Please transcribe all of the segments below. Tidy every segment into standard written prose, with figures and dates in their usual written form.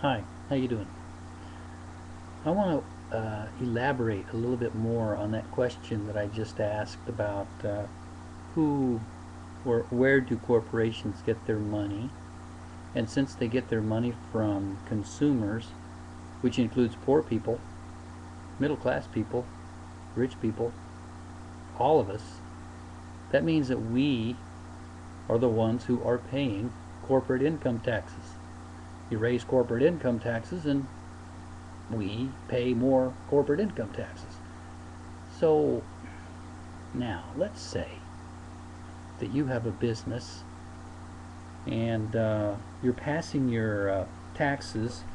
Hi, how you doing? I want to elaborate a little bit more on that question that I just asked about who or where do corporations get their money? And since they get their money from consumers, which includes poor people, middle class people, rich people, all of us, that means that we are the ones who are paying corporate income taxes. You raise corporate income taxes and we pay more corporate income taxes. So now let's say that you have a business and you're passing your taxes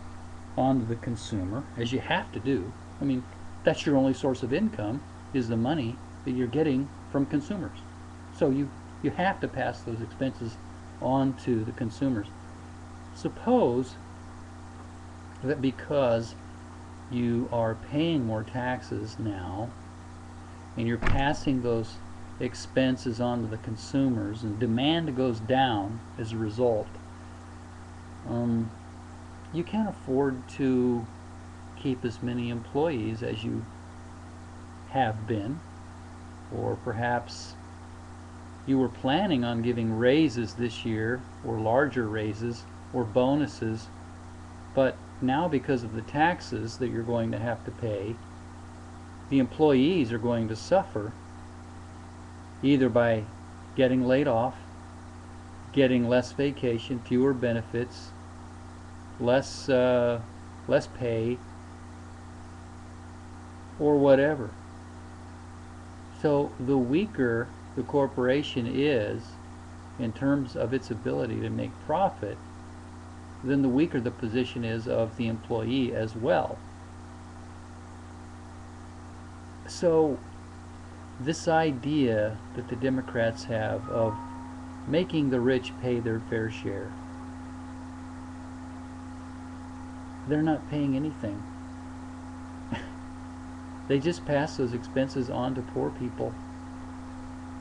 on to the consumer, as you have to do. I mean, that's your only source of income, is the money that you're getting from consumers. So you have to pass those expenses on to the consumers. Suppose that because you are paying more taxes now and you're passing those expenses on to the consumers and demand goes down as a result, you can't afford to keep as many employees as you have been, or perhaps you were planning on giving raises this year, or larger raises, or bonuses, but now because of the taxes that you're going to have to pay, the employees are going to suffer either by getting laid off, getting less vacation, fewer benefits, less pay, or whatever. So the weaker the corporation is in terms of its ability to make profit, then the weaker the position is of the employee as well. So this idea that the Democrats have of making the rich pay their fair share, they're not paying anything. They just pass those expenses on to poor people,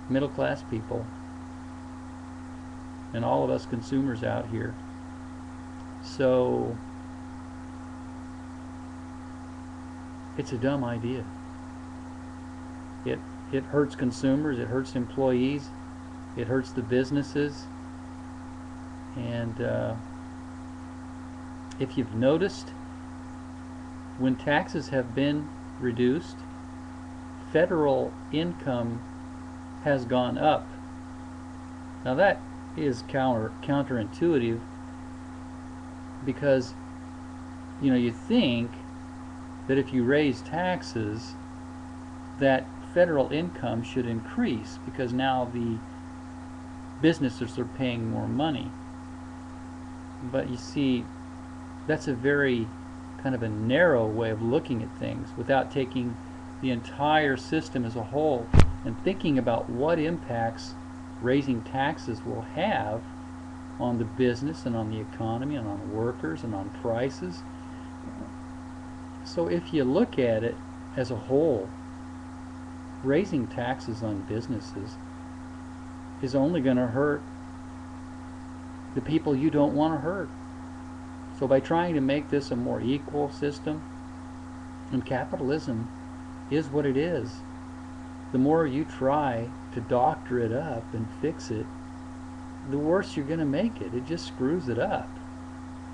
middle class people, and all of us consumers out here. So it's a dumb idea. It hurts consumers, it hurts employees, it hurts the businesses, and if you've noticed, when taxes have been reduced, federal income has gone up. Now that is counterintuitive, because you think that if you raise taxes that federal income should increase because now the businesses are paying more money. But you see, that's a very kind of a narrow way of looking at things without taking the entire system as a whole and thinking about what impacts raising taxes will have on the business and on the economy and on workers and on prices. So if you look at it as a whole, raising taxes on businesses is only going to hurt the people you don't want to hurt. So by trying to make this a more equal system, and capitalism is what it is, the more you try to doctor it up and fix it, the worse you're going to make it. It just screws it up.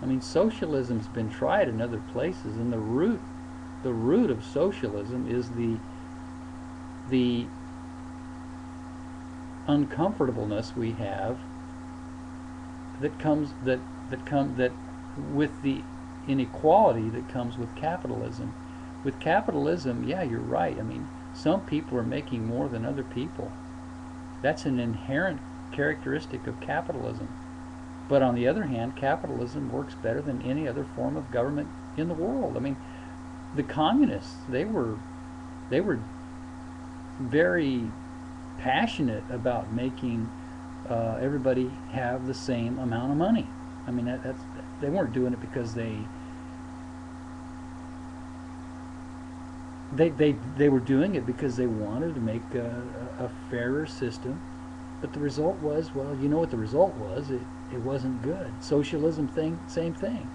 I mean, socialism's been tried in other places, and the root of socialism is the uncomfortableness we have that comes with the inequality that comes with capitalism. With capitalism, yeah, you're right. I mean, some people are making more than other people. That's an inherent characteristic of capitalism. But on the other hand, capitalism works better than any other form of government in the world. I mean, the communists, they were very passionate about making everybody have the same amount of money. I mean, they weren't doing it because they were doing it because they wanted to make a fairer system. But the result was, well, you know what the result was? It wasn't good. Socialism thing, same thing.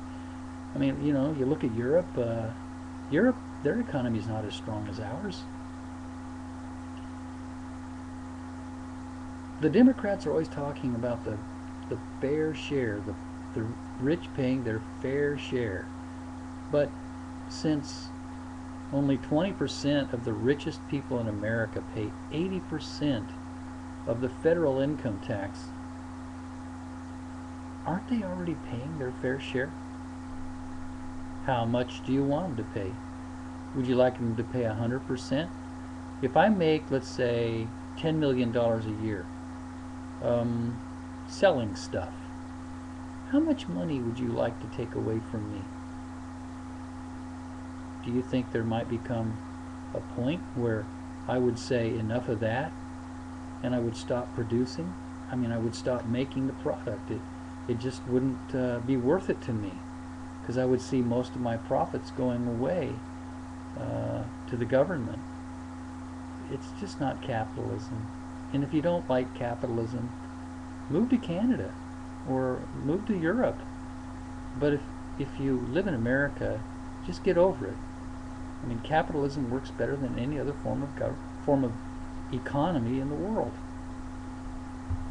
I mean, you know, you look at Europe. Europe, their economy is not as strong as ours. The Democrats are always talking about the fair share, the rich paying their fair share. But since only 20% of the richest people in America pay 80% of the federal income tax, aren't they already paying their fair share? How much do you want them to pay? Would you like them to pay 100%? If I make, let's say, $10 million a year um, selling stuff, how much money would you like to take away from me? Do you think there might become a point where I would say enough of that and I would stop producing? I mean, I would stop making the product. It just wouldn't be worth it to me, because I would see most of my profits going away to the government. It's just not capitalism. And if you don't like capitalism, move to Canada or move to Europe. But if you live in America, just get over it. I mean, capitalism works better than any other form of economy in the world.